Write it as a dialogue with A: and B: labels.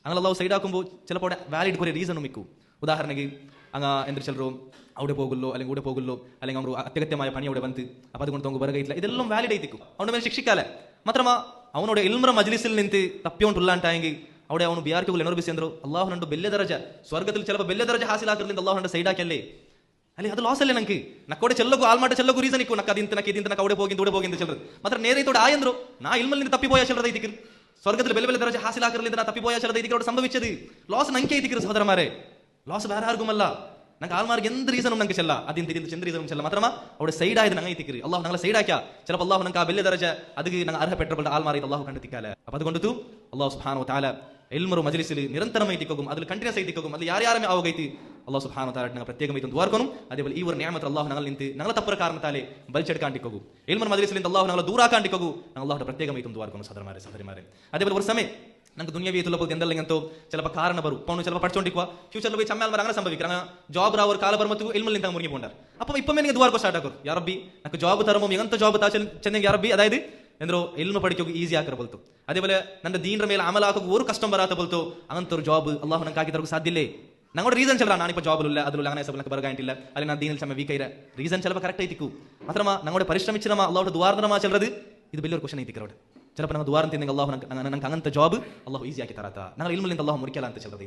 A: അങ്ങനെ അള്ളാഹു സൈഡാക്കുമ്പോൾ ചിലപ്പോൾ വാലിഡ് കുറേ റീസണും മിക്കും. ഉദാഹരണക്ക് അങ്ങ് എന്തൊരു ചിലരോ അവിടെ പോകുള്ളൂ അല്ലെങ്കിൽ ഇവിടെ പോകുള്ളൂ അല്ലെങ്കിൽ അവർ അത്യഗത്യമായ പണി അവിടെ വന്ന് അപ്പോൾ അതുകൊണ്ട് തോങ്ക് ബറകയില്ല, ഇതെല്ലാം വാലിഡ് ആയിത്തിക്കും. അവൻ്റെ മേലെ ശിക്ഷിക്കാലെ മാത്രമാ അവനോട് ഇൽമ്ര മജ്ലിസിൽ നിന്ന് തപ്പിയോണ്ടുള്ളാണ്ടായെങ്കിൽ അവിടെ ಅವನು ಬಿಆರ್ಕೆಗಳು ಎನರ್ಬಿಸಿ ಅಂದ್ರು ಅಲ್ಲಾಹು ನಂಡು ಬೆಲ್ಲೆ ದರಜ ಸ್ವರ್ಗದಲ್ಲಿ ಚಲಪ ಬೆಲ್ಲೆ ದರಜ ಹಾಸಿಲಾಕರ್ಲಿಂದ ಅಲ್ಲಾಹು ನಂಡು ಸೈಡ್ ಹಾಕಲ್ಲೇ ಅಲ್ಲಿ ಅದು ಲಾಸ್ ಅಲ್ಲೇ ನಂಗೆ ನಕ್ಕೋಡೆ ಚೆಲ್ಲಗು ಆಲ್ಮಾಟ ಚೆಲ್ಲಗು ರೀಸನ್ ಇಕ್ಕು ನಕ್ಕ ಅದಿಂತ ನಕ್ಕ ಅವಡೆ ಹೋಗಿ ದೂಡೆ ಹೋಗಿ ಅಂತ ಚೆಲ್ಲರು ಮಾತ್ರ ನೇರೈತೋಡು ಆಯಂದ್ರು ನಾ ಇಲ್ಮಲ್ಲಿಂದ ತಪ್ಪಿపోయా ಚೆಲ್ಲದ ಐತಿಕ್ರು ಸ್ವರ್ಗದಲ್ಲಿ ಬೆಲ್ಲೆ ಬೆಲ್ಲೆ ದರಜ ಹಾಸಿಲಾಕರ್ಲಿಂದ ನಾ ತಪ್ಪಿపోಯಾ ಚೆಲ್ಲದ ಐತಿಕ್ರು ಸಂಭವಿച്ചது ಲಾಸ್ ನಂಗೆ ಐತಿಕ್ರು ಸಹೋದರಮಾರೆ ಲಾಸ್ ಬೇರೆ ಯಾರಿಗುಮಲ್ಲ ನಂಗೆ ಆಲ್ಮಾರ್ಗೆ ಎಂತ ರೀಸನ್ ನಂಗೆ ಚೆಲ್ಲ ಅದಿಂತ ಇದಿಂತ ಚಂದ ರೀಸನ್ ಚೆಲ್ಲ ಮಾತ್ರಮ ಅವಡೆ ಸೈಡ್ ಆಯ್ದು ನಂಗೆ ಐತಿಕ್ರಿ ಅಲ್ಲಾಹು ನಂಗೆ ಸೈಡ್ ಹಾಕ್ಯಾ ചിലപ്പോൾ അല്ലാഹു നമുക്ക് ആ വലിയ ദറജ അതിക്ക് ഞങ്ങൾ അർഹപ്പെട്ടപ്പോൾ ആൽമാറി അല്ലാഹു കണ്ടെത്തിക്കാല. അപ്പോൾ അതുകൊണ്ടു അല്ലാഹു സുബ്ഹാനഹു വ തആല ഇൽമു മജ്ലിസിൽ നിരന്തരമായി തിക്കും അതിൽ കണ്ടിന്യൂസ് ആയി തിക്കും അതിൽ ಯಾರ್ಯಾರಮೇ ಆವಗೈತಿ ಅಲ್ಲಾಹು ಸುಬ್ಹಾನಹು ವತಾಲ ഞങ്ങൾ പ്രത്യേകമായി ദ്വാർക്കൊന്നും അതേപോലെ ഈ ഒരു നിയമത്ത് അല്ലാഹു ഞങ്ങൾ നിന്ത് ഞങ്ങളെ തപ്പുറ കാരണത്താലേ ബൽച്ചെടുക്കാണ്ടിക്കോകൂ ഇൽമു മജ്ലിസിൽ നിന്ന് അല്ലാഹു ഞങ്ങളെ ദൂരാക്കാണ്ടിക്കോകൂ ഞങ്ങൾ അല്ലാഹുവിന്റെ പ്രത്യേകമായി ദ്വാർക്കൊന്നും സഹോദരന്മാരെ സഹോദരിമാരെ. അതേപോലെ ഒരു സമയം ನಂಗೆ ದುನಿಯಾವಿ ತುಲಬಹುದು ಎಂದಲ್ಲಂತೋ ಸ್ವಲ್ಪ ಕಾರಣ ಬರು ಪೌನು ಸ್ವಲ್ಪ ಪಡ್ಚೊಂಡಿಕ್ವಾ ಫ್ಯೂಚರ್లో పోయి చమ్మాల మరి അങ്ങനെ సంభవికరంగ జాబ్ రావర్ కాల బర్మతు ఇల్ముల్ ఇంత మురిగి పోండారు అప్పుడు ఇప్పమే నీకు దువార్కో స్టార్ట్ ఆకరు యా రబ్బీ నాకు జాబ్ తరమో ಎಂತ ಜಾಬ್ ತಾ ಚೆನ್ನಂಗೆ ಯಾ ರಬ್ಬಿ ಅದಾയത് ಎಂದ್ರು ಇಲ್ಮು ಪಡಿಕೋಗಿ ಈಸಿ ಆಕರ ಬೋಲ್ತು അതേപോലെ ನನ್ನ ದೀನರ ಮೇಲೆ ಅಮಲ ಹಾಕೋಗಿ ஒரு ಕಷ್ಟ ಬರಾತ ಬೋಲ್ತು ಅಂತರ ಜಾಬ್ ಅಲ್ಲಾಹು ನಂಗೆ ಹಾಕಿ ತರಕು ಸಾಧ್ಯ ಇಲ್ಲ ನಂಗೋಡ ರೀಸನ್ ಚಲ ನಾನಿಪ್ಪ ಜಾಬ್ ಇಲ್ಲ ಅದ್ರಲ್ಲಿ അങ്ങനെ ಸಬಲಕ ಬರಗಾಂಟಿಲ್ಲ ಅಲ್ಲಿ ನಾನು ದೀನಲ್ ಚಮ್ಮ ವೀಕ್ ಐರ ರೀಸನ್ ಚಲಪ ಕರೆಕ್ಟ್ ಐತಿಕ್ಕು ಮಾತ್ರಮ ನಂಗೋಡ ಪರಿಶ್ರಮಿಸಿನಮ ಅಲ್ಲಾಹು ದುವಾರ್ನಮ ಚಲರದು ಇದು ಬೆಲ್ಲೋರ್ ಕ್ವೆಶ್ಚನ್ ಐತಿಕ್ರೋಡ್ ചിലപ്പോൾ ഞങ്ങൾ ദ്വാരം തിന്നെങ്കിൽ അള്ളാഹു ഞങ്ങൾക്ക് അങ്ങനത്തെ ജോബ് അള്ളാഹു ഈസി ആക്കി തരാത്ത ഞങ്ങൾ ഇൽമിൽ നിന്ന് അള്ളാഹു മുറിക്കലാന്ന് ചിലത്